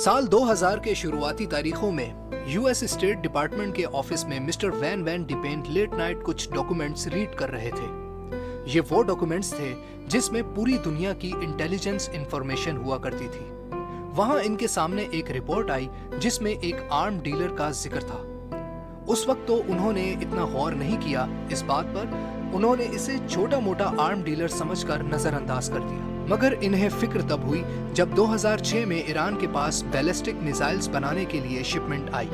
साल 2000 के शुरुआती तारीखों में यूएस स्टेट डिपार्टमेंट के ऑफिस में मिस्टर वैन वैन डिपेंट लेट नाइट कुछ डॉक्यूमेंट्स रीड कर रहे थे। ये वो डॉक्यूमेंट्स थे जिसमें पूरी दुनिया की इंटेलिजेंस इंफॉर्मेशन हुआ करती थी। वहां इनके सामने एक रिपोर्ट आई जिसमें एक आर्म डीलर का जिक्र था। उस वक्त तो उन्होंने इतना गौर नहीं किया इस बात पर, उन्होंने इसे छोटा मोटा आर्म डीलर समझकर नजरअंदाज कर दिया। मगर इन्हें फिक्र तब हुई जब 2006 में ईरान के पास बैलिस्टिक मिसाइल्स बनाने के लिए शिपमेंट आई,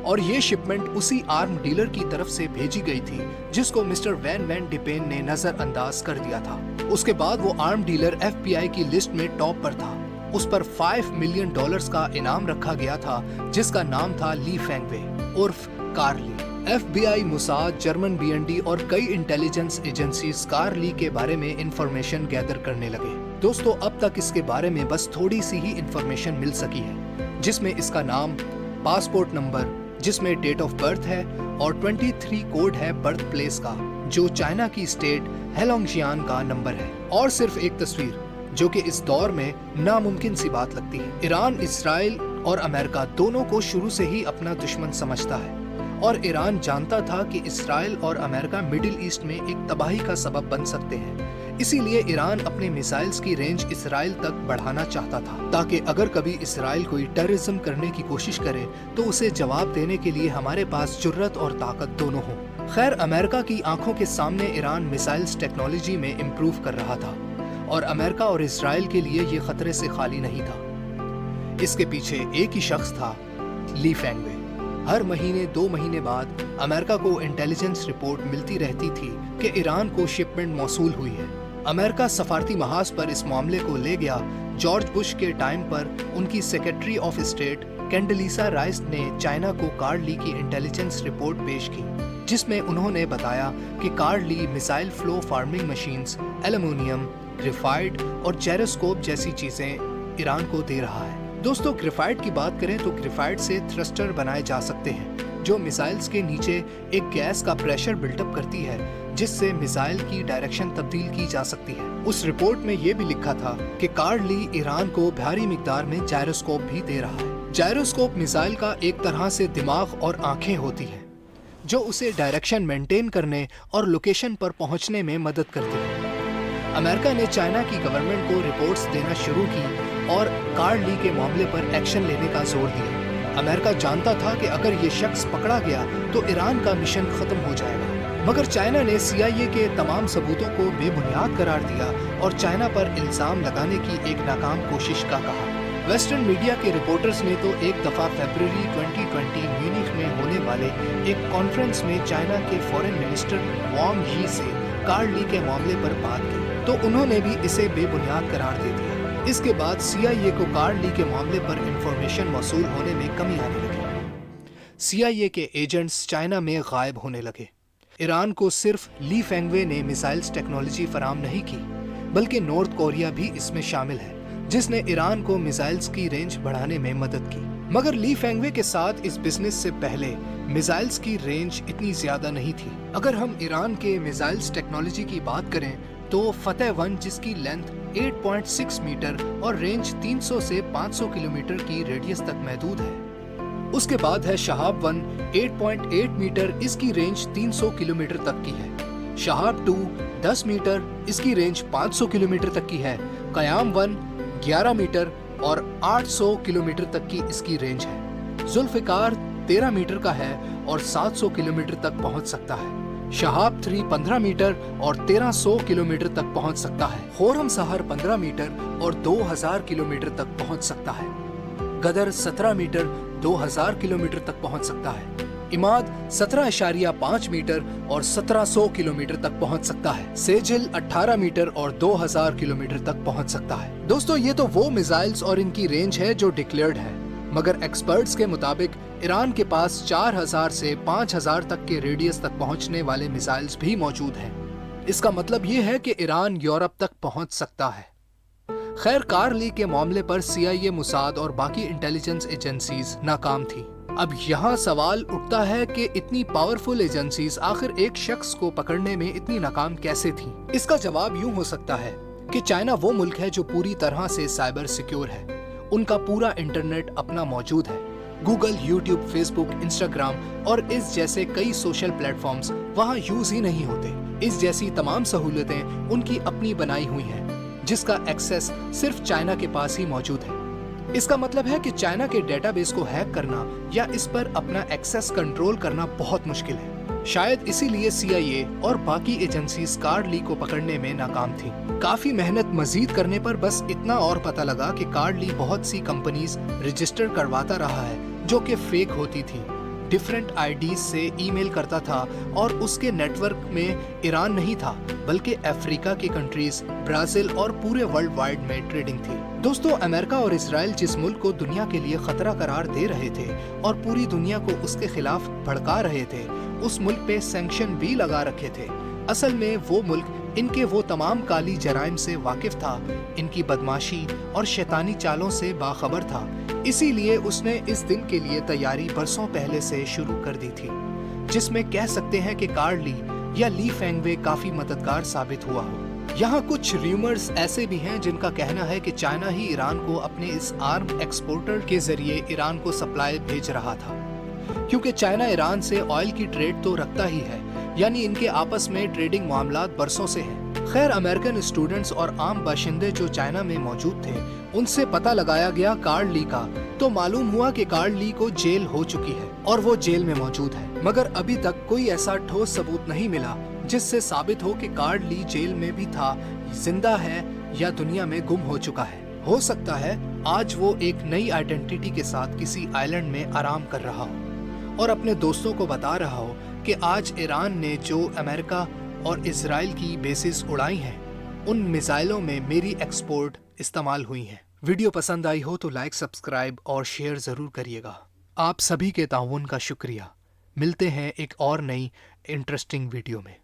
और ये शिपमेंट उसी आर्म डीलर की तरफ से भेजी गई थी जिसको मिस्टर वैन वैन डिपेन ने नजरअंदाज कर दिया था। उसके बाद वो आर्म डीलर FBI की लिस्ट में टॉप पर था। उस पर $5 मिलियन का इनाम रखा गया था जिसका नाम था ली फेंगवे उर्फ कार्ल ली। FBI, मुसाद, जर्मन BND और कई इंटेलिजेंस एजेंसीज कार्ल ली के बारे में इंफॉर्मेशन गैदर करने लगे। दोस्तों, अब तक इसके बारे में बस थोड़ी सी ही इंफॉर्मेशन मिल सकी है, जिसमें इसका नाम, पासपोर्ट नंबर, जिसमें डेट ऑफ बर्थ है, और 23 कोड है बर्थ प्लेस का, जो चाइना की स्टेट हेलोंगजियान का नंबर है, और सिर्फ एक तस्वीर, जो कि इस दौर में नामुमकिन सी बात लगती है। ईरान, इजराइल और अमेरिका दोनों को शुरू से ही अपना दुश्मन समझता है, और ईरान जानता था कि इजराइल और अमेरिका मिडिल ईस्ट में एक तबाही का सबब बन सकते हैं। इसीलिए ईरान अपने मिसाइल्स की रेंज इजराइल तक बढ़ाना चाहता था, ताकि अगर कभी इजराइल कोई टेररिज्म करने की कोशिश करे तो उसे जवाब देने के लिए हमारे पास जुर्रत और ताकत दोनों हो। खैर, अमेरिका की आंखों के सामने ईरान मिसाइल्स टेक्नोलॉजी में इम्प्रूव कर रहा था, और अमेरिका और इजराइल के लिए ये खतरे से खाली नहीं था। इसके पीछे एक ही शख्स था, ली फेंगवे। हर महीने 2 महीने बाद अमेरिका को इंटेलिजेंस रिपोर्ट मिलती रहती थी कि ईरान को शिपमेंट मौसूल हुई है। अमेरिका सफारती महाज पर इस मामले को ले गया। जॉर्ज बुश के टाइम पर उनकी secretary of state Condoleezza Rice ने चाइना को कार्ल ली की इंटेलिजेंस रिपोर्ट पेश की, जिसमें उन्होंने बताया कि Karl Lee missile flow forming machines, aluminium, graphite और जायरोस्कोप जैसी चीजें ईरान को दे रहा है। दोस्तों, ग्रेफाइट की बात करें तो ग्रेफाइट से थ्रस्टर बनाए जा सकते हैं, जो मिसाइल्स के नीचे एक गैस का प्रेशर बिल्टअप करती है, जिससे मिसाइल की डायरेक्शन तब्दील की जा सकती है। उस रिपोर्ट में ये भी लिखा था कि कार्ल ली ईरान को भारी मिकदार में जायरोस्कोप भी दे रहा है। जायरोस्कोप मिसाइल का एक तरह से दिमाग और आंखें होती हैं, जो उसे डायरेक्शन मेंटेन करने और लोकेशन पर पहुंचने में मदद करती है। अमेरिका ने चाइना की गवर्नमेंट को रिपोर्ट्स देना शुरू की और कार्ल ली के मामले पर एक्शन लेने का जोर दिया। अमेरिका जानता था कि अगर ये शख्स पकड़ा गया तो ईरान का मिशन खत्म हो जाएगा, मगर चाइना ने CIA के तमाम सबूतों को बेबुनियाद करार दिया और चाइना पर इल्जाम लगाने की एक नाकाम कोशिश का कहा। वेस्टर्न मीडिया के रिपोर्टर्स ने तो एक दफा फरवरी 2020 म्यूनिख में होने वाले एक कॉन्फ्रेंस में चाइना के फॉरेन मिनिस्टर वांग यी से कार्ल ली के मामले पर बात की, तो उन्होंने भी इसे बेबुनियाद करार दे दिया। इसके बाद CIA को कार्ल ली के मामले पर इंफॉर्मेशन मौसूल होने में कमी आने लगी। CIA के एजेंट्स चाइना में गायब होने लगे। ईरान को सिर्फ ली फेंगवे ने मिसाइल्स टेक्नोलॉजी फराम नहीं की, बल्कि नॉर्थ कोरिया भी इसमें शामिल है, जिसने ईरान को मिसाइल्स की रेंज बढ़ाने में मदद की। मगर ली फेंगवे के साथ इस बिजनेस से पहले मिसाइल्स की रेंज इतनी ज्यादा नहीं थी। अगर हम ईरान के मिसाइल्स टेक्नोलॉजी की बात करें तो फतेह 1, जिसकी लेंथ 8.6 मीटर और रेंज 300 से 500 किलोमीटर की रेडियस तक महदूद है। उसके बाद है शहाब 1, 8.8 मीटर, इसकी रेंज 300 किलोमीटर तक की है। शहाब 2, 10 मीटर, इसकी रेंज 500 किलोमीटर तक की है। कयाम 1, 11 मीटर और 800 किलोमीटर तक की इसकी रेंज है। जुल्फिकार 13 मीटर का है और 700 किलोमीटर तक पहुंच सकता है। शहाब 3 15 मीटर और 1300 किलोमीटर तक पहुंच सकता है। खोरम सहर 15 मीटर और 2000 किलोमीटर तक पहुंच सकता है। गदर 17 मीटर 2000 किलोमीटर तक पहुंच सकता है। इमाद 17.5 मीटर और 1700 किलोमीटर तक पहुंच सकता है। सेजिल 18 मीटर और 2000 किलोमीटर तक पहुंच सकता है। दोस्तों, ये तो वो मिसाइल्स और इनकी रेंज है जो डिक्लेयर्ड है, मगर एक्सपर्ट्स के मुताबिक ईरान के पास 4000 से 5000 तक के रेडियस तक पहुंचने वाले मिसाइल्स भी मौजूद हैं। इसका मतलब ये है कि ईरान यूरोप तक पहुंच सकता है। खैर, कार्ल ली के मामले पर CIA, मुसाद और बाकी इंटेलिजेंस एजेंसीज नाकाम थी। अब यहाँ सवाल उठता है कि इतनी पावरफुल एजेंसीज आखिर एक शख्स को पकड़ने में इतनी नाकाम कैसे थी? इसका जवाब यूं हो सकता है कि चाइना वो मुल्क है जो पूरी तरह से साइबर सिक्योर है। उनका पूरा इंटरनेट अपना मौजूद है। गूगल, यूट्यूब, फेसबुक, इंस्टाग्राम और इस जैसे कई सोशल प्लेटफॉर्म्स वहाँ यूज ही नहीं होते। इस जैसी तमाम सहूलतें उनकी अपनी बनाई हुई हैं, जिसका एक्सेस सिर्फ चाइना के पास ही मौजूद है। इसका मतलब है कि चाइना के डेटाबेस को हैक करना या इस पर अपना एक्सेस कंट्रोल करना बहुत मुश्किल है। शायद इसीलिए CIA और बाकी एजेंसीज कार्ड ली को पकड़ने में नाकाम थी। काफी मेहनत मजीद करने पर बस इतना और पता लगा कि कार्ड ली बहुत सी कंपनीज रजिस्टर करवाता रहा है जो कि फेक होती थी, डिफरेंट आईडीज से ईमेल करता था और उसके नेटवर्क में ईरान नहीं था बल्कि अफ्रीका की कंट्रीज, ब्राजील और पूरे वर्ल्ड वाइड में ट्रेडिंग थी। दोस्तों, अमेरिका और इजराइल जिस मुल्क को दुनिया के लिए खतरा करार दे रहे थे और पूरी दुनिया को उसके खिलाफ भड़का रहे थे, उस मुल्क पे सैंक्शन भी लगा रखे थे। असल में वो मुल्क इनके वो तमाम काली जराइम से वाकिफ था, इनकी बदमाशी और शैतानी चालों से बाखबर था। इसीलिए उसने इस दिन के लिए तैयारी बरसों पहले से शुरू कर दी थी, जिसमें कह सकते हैं कि कार्ड ली या ली फेंगवे काफी मददगार साबित हुआ हो। यहाँ कुछ र्यूमर्स ऐसे भी हैं जिनका कहना है कि चाइना ही ईरान को अपने इस आर्म एक्सपोर्टर के जरिए ईरान को सप्लाई भेज रहा था, क्योंकि चाइना ईरान से ऑयल की ट्रेड तो रखता ही है, यानी इनके आपस में ट्रेडिंग मामलात बरसों से हैं। खैर, अमेरिकन स्टूडेंट्स और आम बाशिंदे जो चाइना में मौजूद थे, उनसे पता लगाया गया कार्ड ली का, तो मालूम हुआ कि कार्ड ली को जेल हो चुकी है और वो जेल में मौजूद है। मगर अभी तक कोई ऐसा ठोस सबूत नहीं मिला जिससे साबित हो कि कार्ड ली जेल में भी था, जिंदा है या दुनिया में गुम हो चुका है। हो सकता है आज वो एक नई आइडेंटिटी के साथ किसी आइलैंड में आराम कर रहा हो और अपने दोस्तों को बता रहा हो कि आज ईरान ने जो अमेरिका और इजराइल की बेसिस उड़ाई हैं, उन मिसाइलों में मेरी एक्सपोर्ट इस्तेमाल हुई हैं। वीडियो पसंद आई हो तो लाइक, सब्सक्राइब और शेयर जरूर करिएगा। आप सभी के ताउन का शुक्रिया। मिलते हैं एक और नई इंटरेस्टिंग वीडियो में।